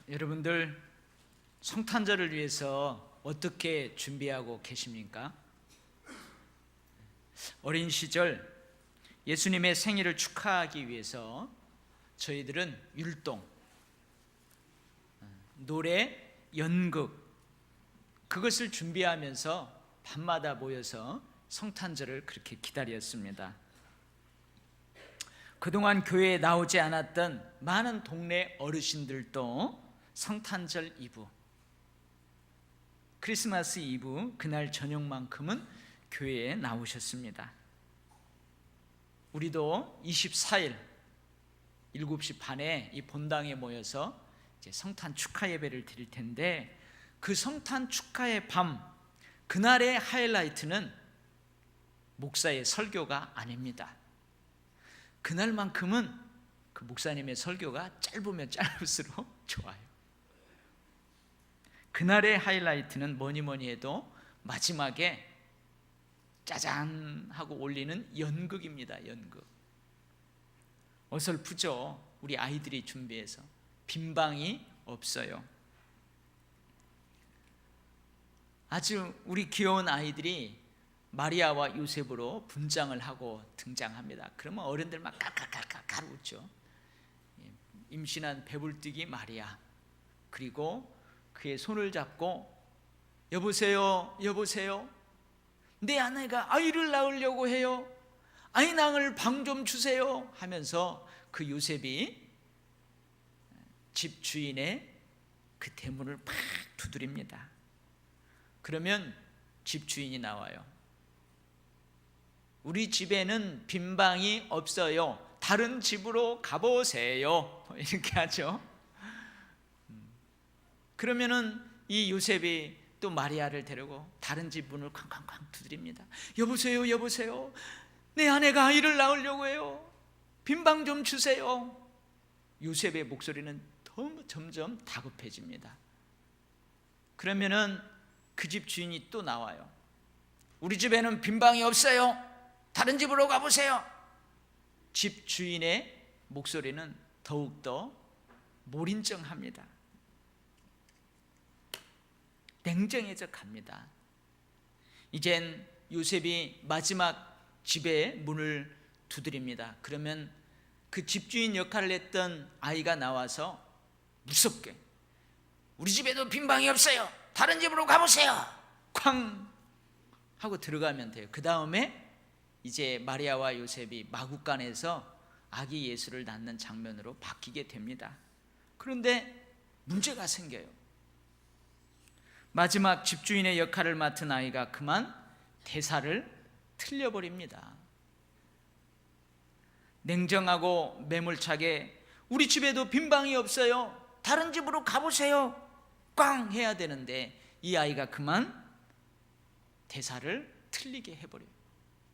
여러분들 성탄절을 위해서 어떻게 준비하고 계십니까? 어린 시절 예수님의 생일을 축하하기 위해서 저희들은 율동, 노래, 연극 그것을 준비하면서 밤마다 모여서 성탄절을 그렇게 기다렸습니다. 그동안 교회에 나오지 않았던 많은 동네 어르신들도 성탄절 이브, 크리스마스 이브 그날 저녁만큼은 교회에 나오셨습니다. 우리도 24일 7시 반에 이 본당에 모여서 이제 성탄 축하 예배를 드릴 텐데, 그 성탄 축하의 밤, 그날의 하이라이트는 목사의 설교가 아닙니다. 그날만큼은 그 목사님의 설교가 짧으면 짧을수록 좋아요. 그날의 하이라이트는 뭐니 해도 마지막에 짜잔 하고 올리는 연극입니다. 연극. 어설프죠. 우리 아이들이 준비해서 빈방이 없어요. 아주 우리 귀여운 아이들이 마리아와 요셉으로 분장을 하고 등장합니다. 그러면 어른들 막 깔깔깔깔 웃죠. 임신한 배불뚝이 마리아, 그리고 그의 손을 잡고 여보세요, 여보세요, 내 아내가 아이를 낳으려고 해요. 아이 낳을 방 좀 주세요 하면서 그 요셉이 집 주인의 그 대문을 팍 두드립니다. 그러면 집 주인이 나와요. 우리 집에는 빈방이 없어요. 다른 집으로 가보세요. 이렇게 하죠. 그러면은 이 요셉이 또 마리아를 데리고 다른 집 문을 쾅쾅쾅 두드립니다. 여보세요, 여보세요, 내 아내가 아이를 낳으려고 해요. 빈방 좀 주세요. 요셉의 목소리는 점점 다급해집니다. 그러면은 그 집 주인이 또 나와요. 우리 집에는 빈방이 없어요. 다른 집으로 가보세요. 집 주인의 목소리는 더욱더 몰인정합니다. 냉정해져 갑니다. 이젠 요셉이 마지막 집의 문을 두드립니다. 그러면 그 집주인 역할을 했던 아이가 나와서 무섭게, 우리 집에도 빈방이 없어요. 다른 집으로 가보세요. 쾅 하고 들어가면 돼요. 그 다음에 이제 마리아와 요셉이 마구간에서 아기 예수를 낳는 장면으로 바뀌게 됩니다. 그런데 문제가 생겨요. 마지막 집주인의 역할을 맡은 아이가 그만 대사를 틀려버립니다. 냉정하고 매몰차게 우리 집에도 빈방이 없어요. 다른 집으로 가보세요. 꽝 해야 되는데 이 아이가 그만 대사를 틀리게 해버려요.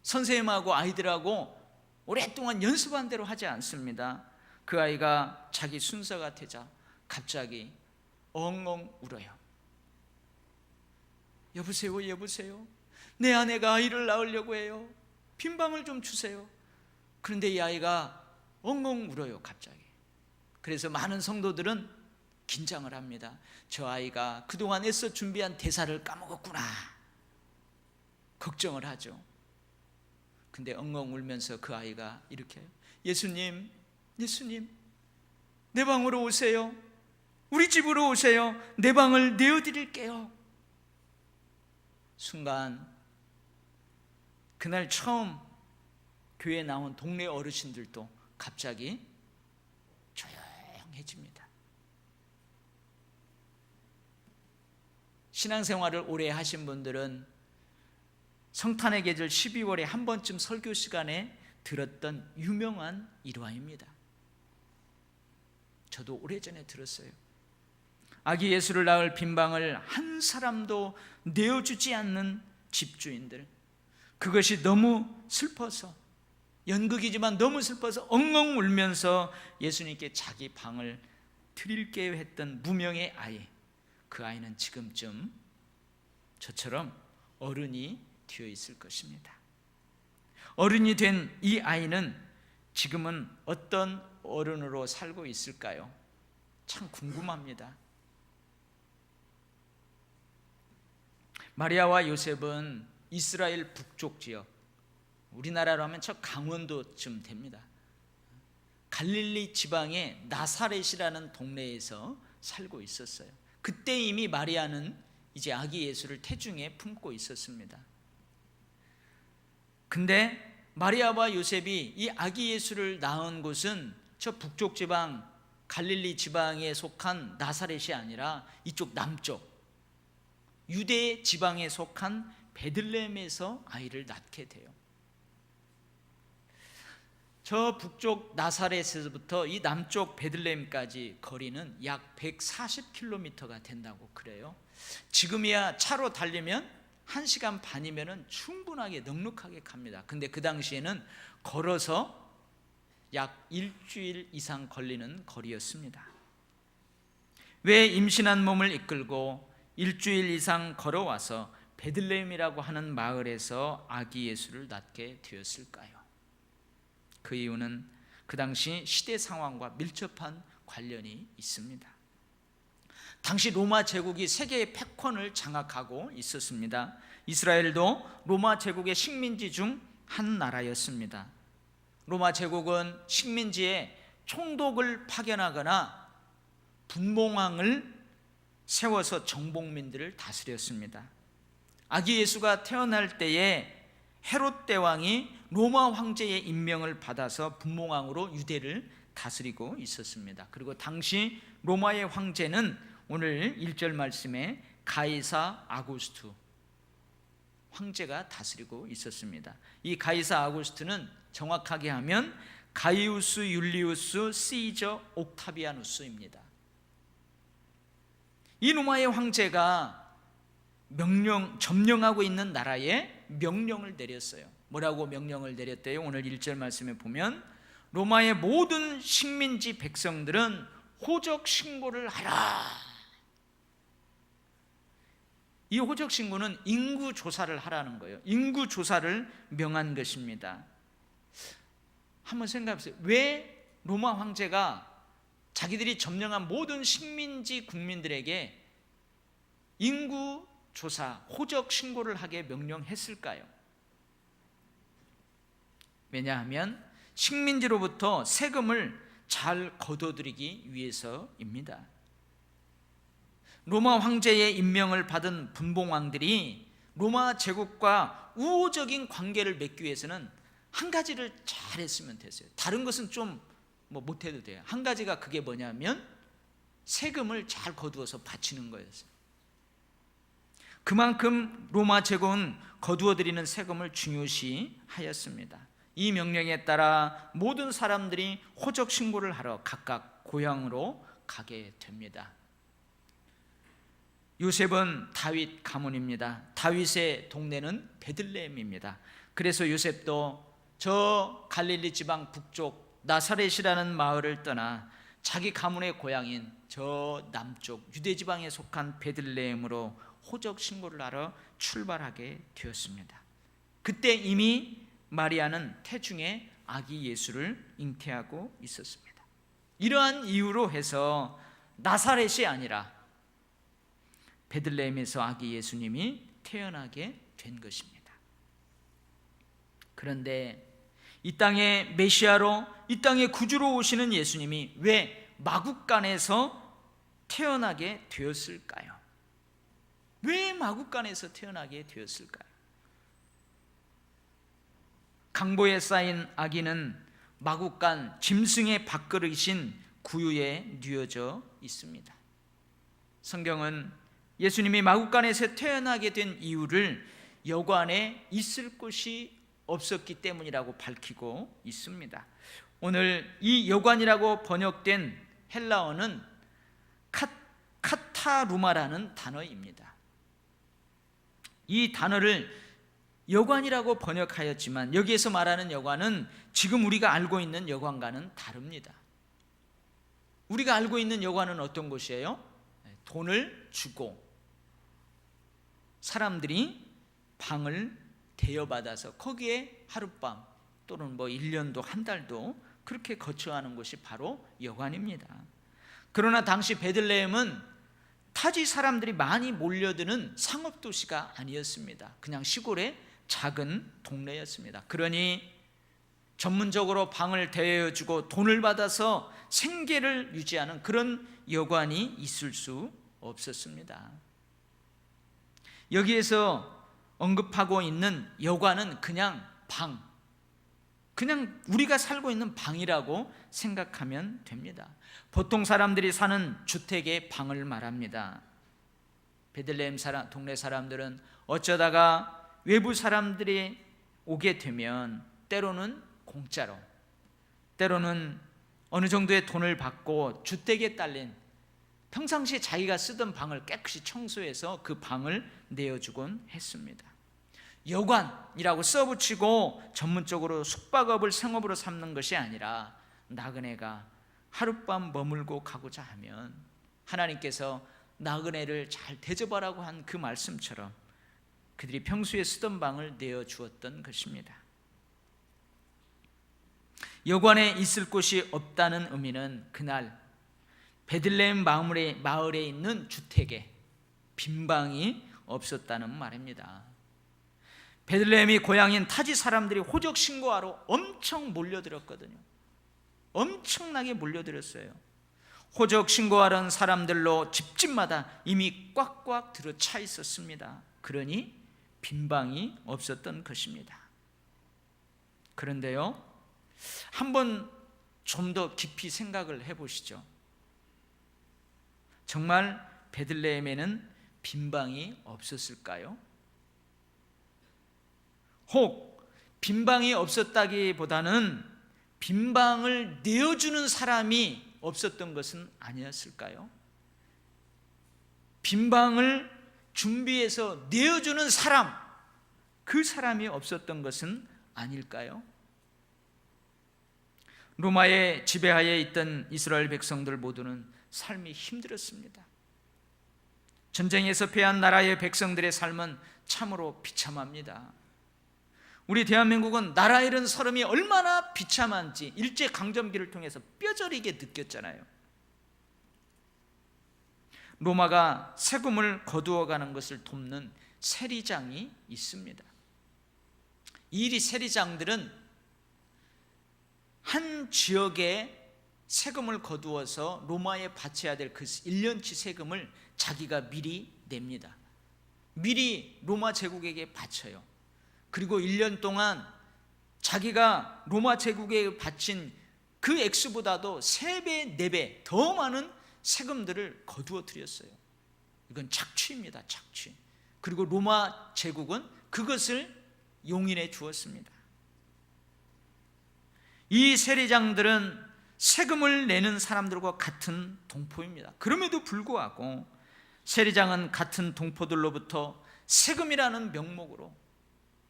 선생님하고 아이들하고 오랫동안 연습한 대로 하지 않습니다. 그 아이가 자기 순서가 되자 갑자기 엉엉 울어요. 여보세요, 여보세요, 내 아내가 아이를 낳으려고 해요. 빈방을 좀 주세요. 그런데 이 아이가 엉엉 울어요, 갑자기. 그래서 많은 성도들은 긴장을 합니다. 저 아이가 그동안 애써 준비한 대사를 까먹었구나, 걱정을 하죠. 근데 엉엉 울면서 그 아이가 이렇게 해요. 예수님, 예수님, 내 방으로 오세요. 우리 집으로 오세요. 내 방을 내어드릴게요. 순간 그날 처음 교회에 나온 동네 어르신들도 갑자기 조용해집니다. 신앙생활을 오래 하신 분들은 성탄의 계절 12월에 한 번쯤 설교 시간에 들었던 유명한 일화입니다. 저도 오래전에 들었어요. 아기 예수를 낳을 빈방을 한 사람도 내어주지 않는 집주인들, 그것이 너무 슬퍼서, 연극이지만 너무 슬퍼서 엉엉 울면서 예수님께 자기 방을 드릴게요 했던 무명의 아이, 그 아이는 지금쯤 저처럼 어른이 되어 있을 것입니다. 어른이 된 이 아이는 지금은 어떤 어른으로 살고 있을까요? 참 궁금합니다. 마리아와 요셉은 이스라엘 북쪽 지역, 우리나라로 하면 저 강원도쯤 됩니다. 갈릴리 지방의 나사렛이라는 동네에서 살고 있었어요. 그때 이미 마리아는 이제 아기 예수를 태중에 품고 있었습니다. 근데 마리아와 요셉이 이 아기 예수를 낳은 곳은 저 북쪽 지방 갈릴리 지방에 속한 나사렛이 아니라 이쪽 남쪽 유대 지방에 속한 베들레헴에서 아이를 낳게 돼요. 저 북쪽 나사렛에서부터 이 남쪽 베들레헴까지 거리는 약 140km가 된다고 그래요. 지금이야 차로 달리면 1시간 반이면 충분하게 넉넉하게 갑니다. 근데 그 당시에는 걸어서 약 일주일 이상 걸리는 거리였습니다. 왜 임신한 몸을 이끌고 일주일 이상 걸어와서 베들레헴이라고 하는 마을에서 아기 예수를 낳게 되었을까요? 그 이유는 그 당시 시대 상황과 밀접한 관련이 있습니다. 당시 로마 제국이 세계의 패권을 장악하고 있었습니다. 이스라엘도 로마 제국의 식민지 중 한 나라였습니다. 로마 제국은 식민지에 총독을 파견하거나 분봉왕을 세워서 정복민들을 다스렸습니다. 아기 예수가 태어날 때에 헤롯 대왕이 로마 황제의 임명을 받아서 분봉왕으로 유대를 다스리고 있었습니다. 그리고 당시 로마의 황제는 오늘 1절 말씀에 가이사 아구스투 황제가 다스리고 있었습니다. 이 가이사 아구스투는 정확하게 하면 가이우스 율리우스 시저 옥타비아누스입니다. 이 로마의 황제가 점령하고 있는 나라에 명령을 내렸어요. 뭐라고 명령을 내렸대요? 오늘 1절 말씀에 보면 로마의 모든 식민지 백성들은 호적 신고를 하라. 이 호적 신고는 인구 조사를 하라는 거예요. 인구 조사를 명한 것입니다. 한번 생각해 보세요. 왜 로마 황제가 자기들이 점령한 모든 식민지 국민들에게 인구 조사, 호적 신고를 하게 명령했을까요? 왜냐하면 식민지로부터 세금을 잘 거둬들이기 위해서입니다. 로마 황제의 임명을 받은 분봉왕들이 로마 제국과 우호적인 관계를 맺기 위해서는 한 가지를 잘했으면 됐어요. 다른 것은 좀 못해도 돼요. 한 가지가 그게 뭐냐면 세금을 잘 거두어서 바치는 거였어요. 그만큼 로마 제국은 거두어들이는 세금을 중요시 하였습니다. 이 명령에 따라 모든 사람들이 호적 신고를 하러 각각 고향으로 가게 됩니다. 요셉은 다윗 가문입니다. 다윗의 동네는 베들레헴입니다. 그래서 요셉도 저 갈릴리 지방 북쪽 나사렛이라는 마을을 떠나 자기 가문의 고향인 저 남쪽 유대 지방에 속한 베들레헴으로 호적 신고를 하러 출발하게 되었습니다. 그때 이미 마리아는 태중에 아기 예수를 잉태하고 있었습니다. 이러한 이유로 해서 나사렛이 아니라 베들레헴에서 아기 예수님이 태어나게 된 것입니다. 그런데 이 땅의 메시아로, 이 땅의 구주로 오시는 예수님이 왜 마국간에서 태어나게 되었을까요? 왜 마국간에서 태어나게 되었을까요? 강보에 쌓인 아기는 마국간 짐승의 밥그릇인 구유에 뉘어져 있습니다. 성경은 예수님이 마국간에서 태어나게 된 이유를 여관에 있을 곳이 없었기 때문이라고 밝히고 있습니다. 오늘 이 여관이라고 번역된 헬라어는 카타루마라는 단어입니다. 이 단어를 여관이라고 번역하였지만 여기에서 말하는 여관은 지금 우리가 알고 있는 여관과는 다릅니다. 우리가 알고 있는 여관은 어떤 곳이에요? 돈을 주고 사람들이 방을 대여받아서 거기에 하룻밤 또는 1년도 한 달도 그렇게 거처하는 곳이 바로 여관입니다. 그러나 당시 베들레헴은 타지 사람들이 많이 몰려드는 상업도시가 아니었습니다. 그냥 시골의 작은 동네였습니다. 그러니 전문적으로 방을 대여해주고 돈을 받아서 생계를 유지하는 그런 여관이 있을 수 없었습니다. 여기에서 언급하고 있는 여관은 그냥 방, 그냥 우리가 살고 있는 방이라고 생각하면 됩니다. 보통 사람들이 사는 주택의 방을 말합니다. 베들레헴 동네 사람들은 어쩌다가 외부 사람들이 오게 되면 때로는 공짜로, 때로는 어느 정도의 돈을 받고 주택에 딸린 평상시에 자기가 쓰던 방을 깨끗이 청소해서 그 방을 내어주곤 했습니다. 여관이라고 써붙이고 전문적으로 숙박업을 생업으로 삼는 것이 아니라 나그네가 하룻밤 머물고 가고자 하면 하나님께서 나그네를 잘 대접하라고 한 그 말씀처럼 그들이 평소에 쓰던 방을 내어주었던 것입니다. 여관에 있을 곳이 없다는 의미는 그날 베들레헴 마을에 있는 주택에 빈방이 없었다는 말입니다. 베들레헴이 고향인 타지 사람들이 호적 신고하러 엄청 몰려들었거든요. 엄청나게 몰려들었어요. 호적 신고하는 사람들로 집집마다 이미 꽉꽉 들어차 있었습니다. 그러니 빈방이 없었던 것입니다. 그런데요, 한번 좀 더 깊이 생각을 해보시죠. 정말 베들레헴에는 빈방이 없었을까요? 혹 빈방이 없었다기보다는 빈방을 내어주는 사람이 없었던 것은 아니었을까요? 빈방을 준비해서 내어주는 사람, 그 사람이 없었던 것은 아닐까요? 로마의 지배하에 있던 이스라엘 백성들 모두는 삶이 힘들었습니다. 전쟁에서 패한 나라의 백성들의 삶은 참으로 비참합니다. 우리 대한민국은 나라 잃은 서름이 얼마나 비참한지 일제강점기를 통해서 뼈저리게 느꼈잖아요. 로마가 세금을 거두어가는 것을 돕는 세리장이 있습니다. 이 세리장들은 한 지역에 세금을 거두어서 로마에 바쳐야 될 그 1년치 세금을 자기가 미리 냅니다. 미리 로마 제국에게 바쳐요. 그리고 1년 동안 자기가 로마 제국에 바친 그 액수보다도 3배, 4배 더 많은 세금들을 거두어 드렸어요. 이건 착취입니다. 착취. 그리고 로마 제국은 그것을 용인해 주었습니다. 이 세리장들은 세금을 내는 사람들과 같은 동포입니다. 그럼에도 불구하고 세리장은 같은 동포들로부터 세금이라는 명목으로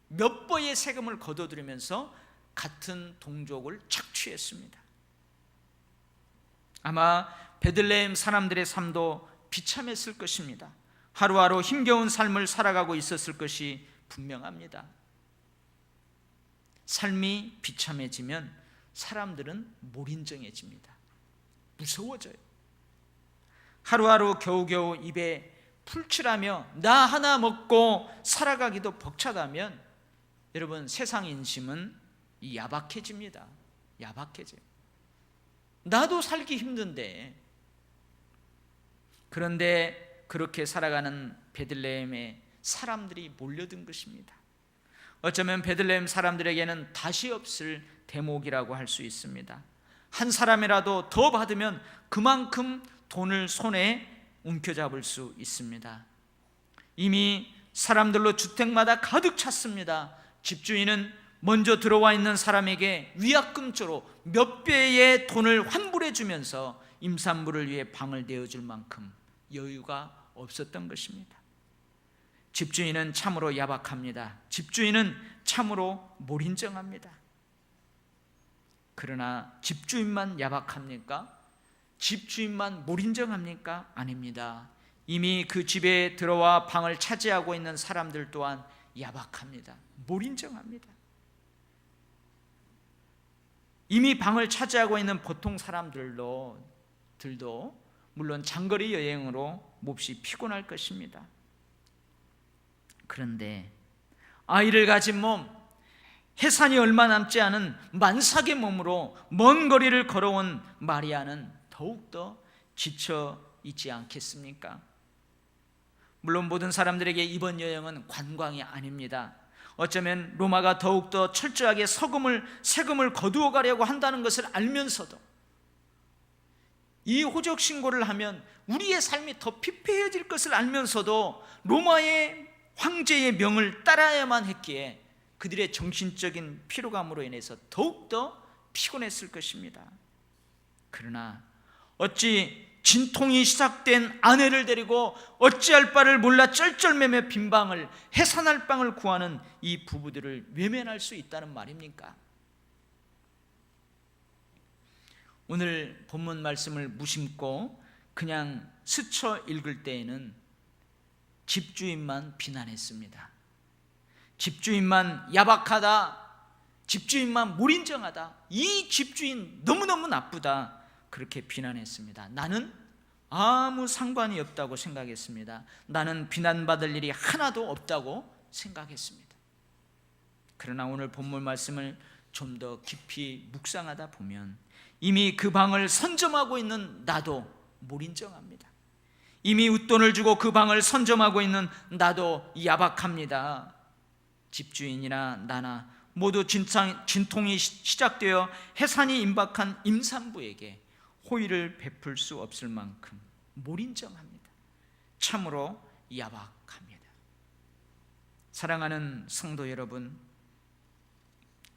몇 번의 세금을 거둬들이면서 같은 동족을 착취했습니다. 아마 베들레헴 사람들의 삶도 비참했을 것입니다. 하루하루 힘겨운 삶을 살아가고 있었을 것이 분명합니다. 삶이 비참해지면 사람들은 몰인정해집니다. 무서워져요. 하루하루 겨우겨우 입에 풀칠하며 나 하나 먹고 살아가기도 벅차다면 여러분, 세상 인심은 야박해집니다. 야박해져요. 나도 살기 힘든데. 그런데 그렇게 살아가는 베들레헴에 사람들이 몰려든 것입니다. 어쩌면 베들레헴 사람들에게는 다시 없을 대목이라고 할 수 있습니다. 한 사람이라도 더 받으면 그만큼 돈을 손에 움켜잡을 수 있습니다. 이미 사람들로 주택마다 가득 찼습니다. 집주인은 먼저 들어와 있는 사람에게 위약금조로 몇 배의 돈을 환불해 주면서 임산부를 위해 방을 내어줄 만큼 여유가 없었던 것입니다. 집주인은 참으로 야박합니다. 집주인은 참으로 몰인정합니다. 그러나 집주인만 야박합니까? 집주인만 몰인정합니까? 아닙니다. 이미 그 집에 들어와 방을 차지하고 있는 사람들 또한 야박합니다. 몰인정합니다. 이미 방을 차지하고 있는 보통 사람들도 물론 장거리 여행으로 몹시 피곤할 것입니다. 그런데 아이를 가진 몸, 해산이 얼마 남지 않은 만삭의 몸으로 먼 거리를 걸어온 마리아는 더욱더 지쳐 있지 않겠습니까? 물론 모든 사람들에게 이번 여행은 관광이 아닙니다. 어쩌면 로마가 더욱더 철저하게 세금을 거두어 가려고 한다는 것을 알면서도 이 호적 신고를 하면 우리의 삶이 더 피폐해질 것을 알면서도 로마의 황제의 명을 따라야만 했기에 그들의 정신적인 피로감으로 인해서 더욱더 피곤했을 것입니다. 그러나 어찌 진통이 시작된 아내를 데리고 어찌할 바를 몰라 쩔쩔매며 빈방을, 해산할 방을 구하는 이 부부들을 외면할 수 있다는 말입니까? 오늘 본문 말씀을 무심코 그냥 스쳐 읽을 때에는 집주인만 비난했습니다. 집주인만 야박하다, 집주인만 몰인정하다, 이 집주인 너무너무 나쁘다, 그렇게 비난했습니다. 나는 아무 상관이 없다고 생각했습니다. 나는 비난받을 일이 하나도 없다고 생각했습니다. 그러나 오늘 본문 말씀을 좀 더 깊이 묵상하다 보면 이미 그 방을 선점하고 있는 나도 몰인정합니다. 이미 웃돈을 주고 그 방을 선점하고 있는 나도 야박합니다. 집주인이나 나나 모두 진통이 시작되어 해산이 임박한 임산부에게 호의를 베풀 수 없을 만큼 몰인정합니다. 참으로 야박합니다. 사랑하는 성도 여러분,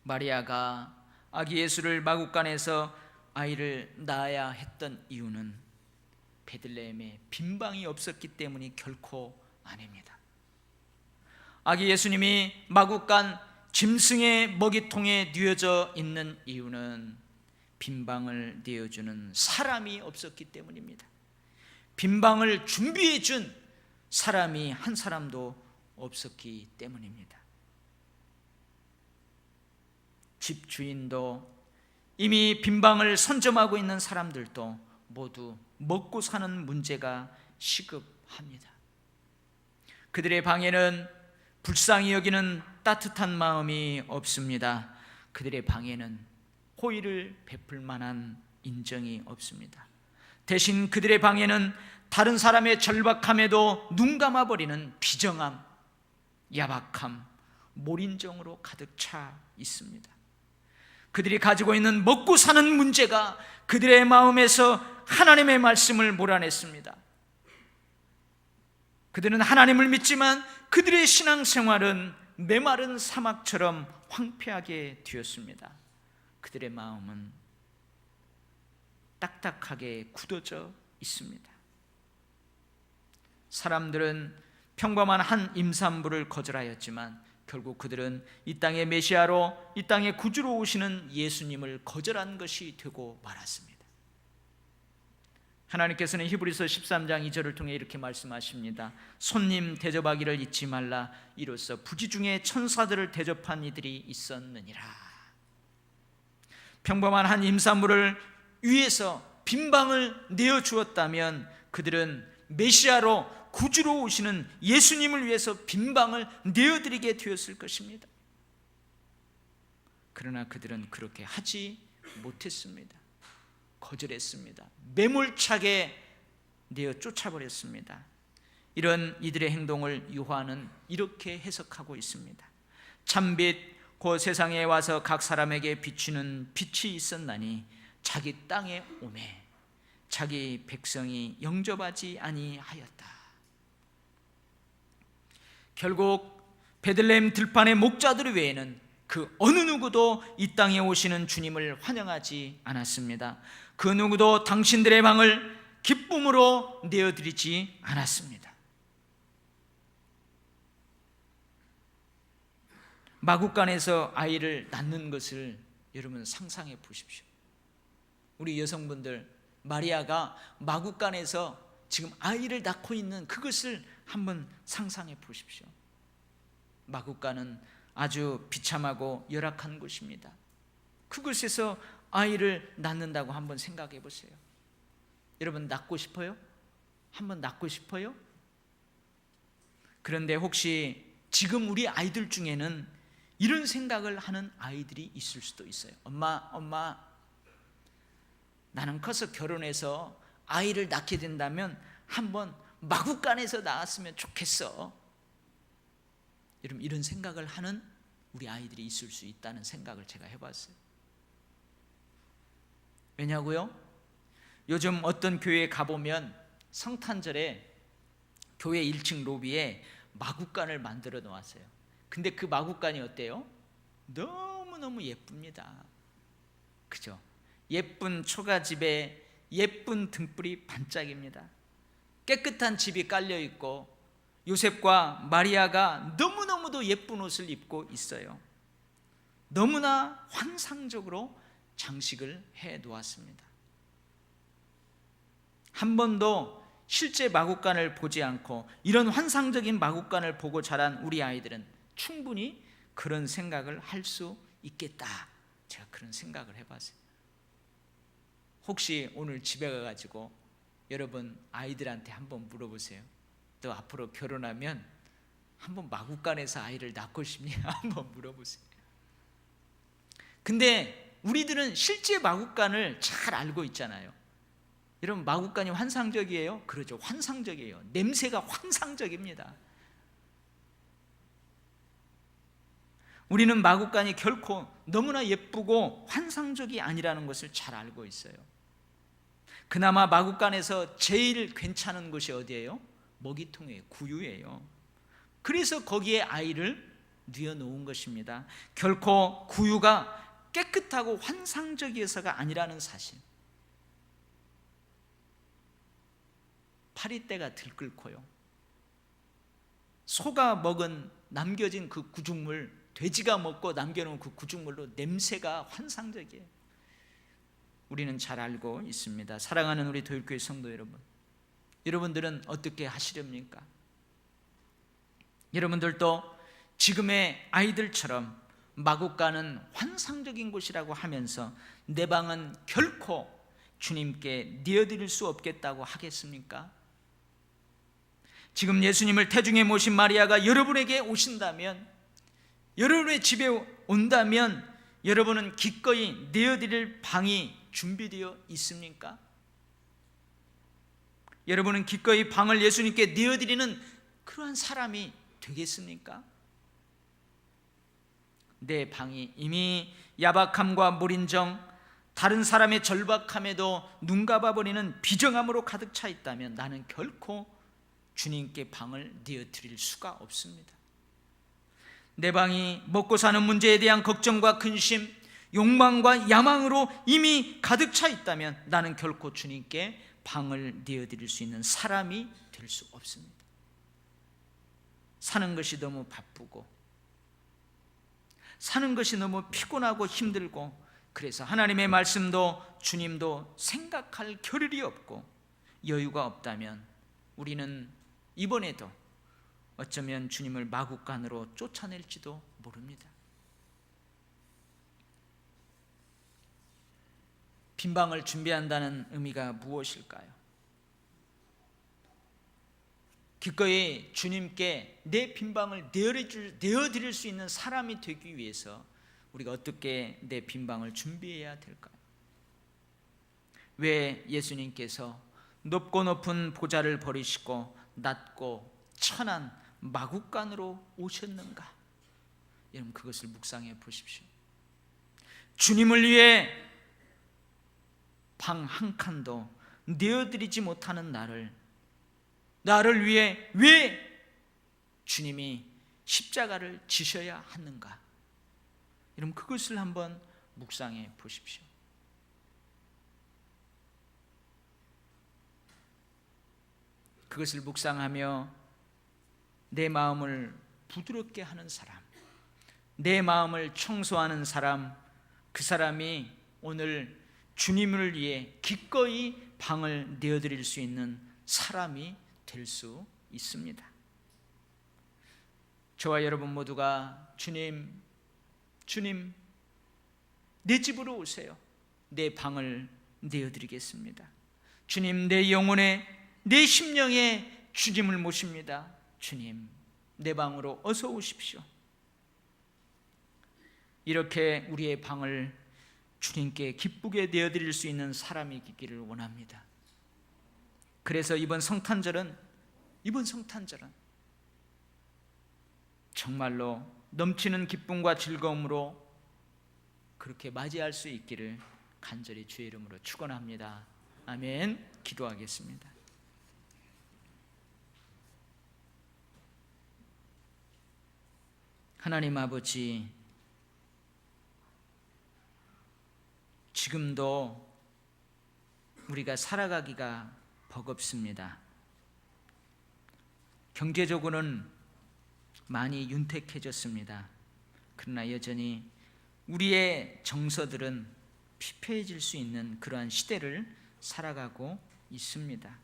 마리아가 아기 예수를 마구간에서 아이를 낳아야 했던 이유는 베들레헴에 빈방이 없었기 때문이 결코 아닙니다. 아기 예수님이 마구간 짐승의 먹이통에 뉘어져 있는 이유는 빈방을 내어주는 사람이 없었기 때문입니다. 빈방을 준비해 준 사람이 한 사람도 없었기 때문입니다. 집주인도 이미 빈방을 선점하고 있는 사람들도 모두 먹고 사는 문제가 시급합니다. 그들의 방에는 불쌍히 여기는 따뜻한 마음이 없습니다. 그들의 방에는 호의를 베풀 만한 인정이 없습니다. 대신 그들의 방에는 다른 사람의 절박함에도 눈 감아버리는 비정함, 야박함, 몰인정으로 가득 차 있습니다. 그들이 가지고 있는 먹고 사는 문제가 그들의 마음에서 하나님의 말씀을 몰아냈습니다. 그들은 하나님을 믿지만 그들의 신앙생활은 메마른 사막처럼 황폐하게 되었습니다. 그들의 마음은 딱딱하게 굳어져 있습니다. 사람들은 평범한 한 임산부를 거절하였지만 결국 그들은 이 땅의 메시아로, 이 땅의 구주로 오시는 예수님을 거절한 것이 되고 말았습니다. 하나님께서는 히브리서 13장 2절을 통해 이렇게 말씀하십니다. 손님 대접하기를 잊지 말라. 이로써 부지 중에 천사들을 대접한 이들이 있었느니라. 평범한 한 임산부를 위해서 빈방을 내어주었다면 그들은 메시아로 구주로 오시는 예수님을 위해서 빈방을 내어드리게 되었을 것입니다. 그러나 그들은 그렇게 하지 못했습니다. 거절했습니다. 매몰차게 내어 쫓아버렸습니다. 이런 이들의 행동을 요한은 이렇게 해석하고 있습니다. 참빛 곧 세상에 와서 각 사람에게 비추는 빛이 있었나니 자기 땅에 오매 자기 백성이 영접하지 아니하였다. 결국 베들레헴 들판의 목자들 외에는 그 어느 누구도 이 땅에 오시는 주님을 환영하지 않았습니다. 그 누구도 당신들의 방을 기쁨으로 내어드리지 않았습니다. 마구간에서 아이를 낳는 것을 여러분 상상해 보십시오. 우리 여성분들, 마리아가 마구간에서 지금 아이를 낳고 있는 그것을 한번 상상해 보십시오. 마구간은 아주 비참하고 열악한 곳입니다. 그곳에서 아이를 낳는다고 한번 생각해 보세요. 여러분 낳고 싶어요? 한번 낳고 싶어요? 그런데 혹시 지금 우리 아이들 중에는 이런 생각을 하는 아이들이 있을 수도 있어요. 엄마, 나는 커서 결혼해서 아이를 낳게 된다면 한번 마구간에서 낳았으면 좋겠어. 여러분, 이런 생각을 하는 우리 아이들이 있을 수 있다는 생각을 제가 해봤어요. 왜냐고요? 요즘 어떤 교회에 가보면 성탄절에 교회 1층 로비에 마구간을 만들어 놓았어요. 근데 그 마구간이 어때요? 너무너무 예쁩니다. 그죠? 예쁜 초가집에 예쁜 등불이 반짝입니다. 깨끗한 집이 깔려 있고 요셉과 마리아가 너무너무도 예쁜 옷을 입고 있어요. 너무나 환상적으로 장식을 해 놓았습니다. 한 번도 실제 마구간을 보지 않고 이런 환상적인 마구간을 보고 자란 우리 아이들은 충분히 그런 생각을 할 수 있겠다. 제가 그런 생각을 해봤어요. 혹시 오늘 집에 가가지고 여러분 아이들한테 한번 물어보세요. 너 앞으로 결혼하면 한번 마구간에서 아이를 낳고 싶냐? 한번 물어보세요. 근데 우리들은 실제 마구간을 잘 알고 있잖아요. 여러분, 마구간이 환상적이에요? 그러죠. 환상적이에요. 냄새가 환상적입니다. 우리는 마구간이 결코 너무나 예쁘고 환상적이 아니라는 것을 잘 알고 있어요. 그나마 마구간에서 제일 괜찮은 곳이 어디예요? 먹이통이에요. 구유예요. 그래서 거기에 아이를 뉘어놓은 것입니다. 결코 구유가 깨끗하고 환상적이어서가 아니라는 사실. 파리떼가 들끓고요, 소가 먹은 남겨진 그 구죽물, 돼지가 먹고 남겨놓은 그 구죽물로 냄새가 환상적이에요. 우리는 잘 알고 있습니다. 사랑하는 우리 도율교회 성도 여러분, 여러분들은 어떻게 하시렵니까? 여러분들도 지금의 아이들처럼 마구간은 환상적인 곳이라고 하면서 내 방은 결코 주님께 내어드릴 수 없겠다고 하겠습니까? 지금 예수님을 태중에 모신 마리아가 여러분에게 오신다면, 여러분의 집에 온다면 여러분은 기꺼이 내어드릴 방이 준비되어 있습니까? 여러분은 기꺼이 방을 예수님께 내어드리는 그러한 사람이 되겠습니까? 내 방이 이미 야박함과 무린정, 다른 사람의 절박함에도 눈 감아버리는 비정함으로 가득 차 있다면 나는 결코 주님께 방을 내어드릴 수가 없습니다. 내 방이 먹고 사는 문제에 대한 걱정과 근심, 욕망과 야망으로 이미 가득 차 있다면 나는 결코 주님께 방을 내어드릴 수 있는 사람이 될 수 없습니다. 사는 것이 너무 바쁘고 사는 것이 너무 피곤하고 힘들고, 그래서 하나님의 말씀도 주님도 생각할 겨를이 없고 여유가 없다면 우리는 이번에도 어쩌면 주님을 마구간으로 쫓아낼지도 모릅니다. 빈방을 준비한다는 의미가 무엇일까요? 기꺼이 주님께 내 빈방을 내어드릴 수 있는 사람이 되기 위해서 우리가 어떻게 내 빈방을 준비해야 될까요? 왜 예수님께서 높고 높은 보좌를 버리시고 낮고 천한 마구간으로 오셨는가? 여러분, 그것을 묵상해 보십시오. 주님을 위해 방 한 칸도 내어드리지 못하는 나를 위해 왜 주님이 십자가를 지셔야 하는가? 여러분, 그것을 한번 묵상해 보십시오. 그것을 묵상하며 내 마음을 부드럽게 하는 사람, 내 마음을 청소하는 사람, 그 사람이 오늘 주님을 위해 기꺼이 방을 내어드릴 수 있는 사람이 될 수 있습니다. 저와 여러분 모두가 주님, 내 집으로 오세요. 내 방을 내어드리겠습니다. 주님, 내 영혼에, 내 심령에 주님을 모십니다. 주님, 내 방으로 어서 오십시오. 이렇게 우리의 방을 주님께 기쁘게 내어드릴 수 있는 사람이 있기를 원합니다. 그래서 이번 성탄절은 정말로 넘치는 기쁨과 즐거움으로 그렇게 맞이할 수 있기를 간절히 주의 이름으로 축원합니다. 아멘. 기도하겠습니다. 하나님 아버지, 지금도 우리가 살아가기가 버겁습니다. 경제적으로는 많이 윤택해졌습니다. 그러나 여전히 우리의 정서들은 피폐해질 수 있는 그러한 시대를 살아가고 있습니다.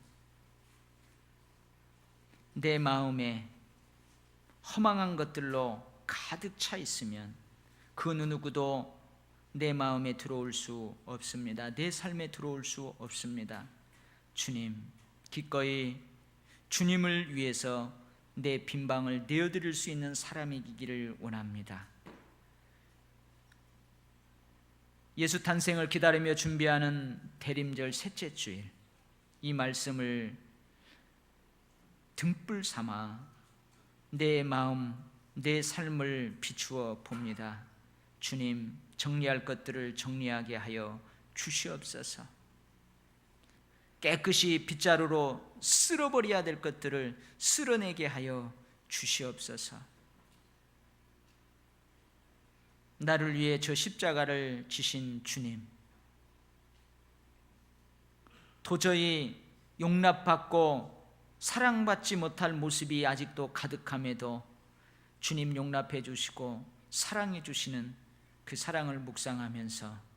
내 마음에 허망한 것들로 가득 차 있으면 그 누구도 내 마음에 들어올 수 없습니다. 내 삶에 들어올 수 없습니다. 주님, 기꺼이 주님을 위해서 내 빈방을 내어드릴 수 있는 사람이기를 원합니다. 예수 탄생을 기다리며 준비하는 대림절 셋째 주일, 이 말씀을 등불 삼아 내 마음, 내 삶을 비추어 봅니다. 주님, 정리할 것들을 정리하게 하여 주시옵소서. 깨끗이 빗자루로 쓸어버려야 될 것들을 쓸어내게 하여 주시옵소서. 나를 위해 저 십자가를 지신 주님, 도저히 용납받고 사랑받지 못할 모습이 아직도 가득함에도 주님 용납해 주시고 사랑해 주시는 그 사랑을 묵상하면서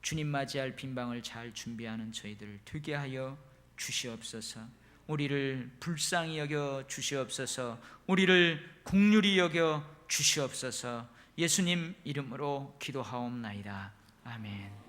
주님 맞이할 빈방을 잘 준비하는 저희들 되게 하여 주시옵소서. 우리를 불쌍히 여겨 주시옵소서. 우리를 긍휼히 여겨 주시옵소서. 예수님 이름으로 기도하옵나이다. 아멘.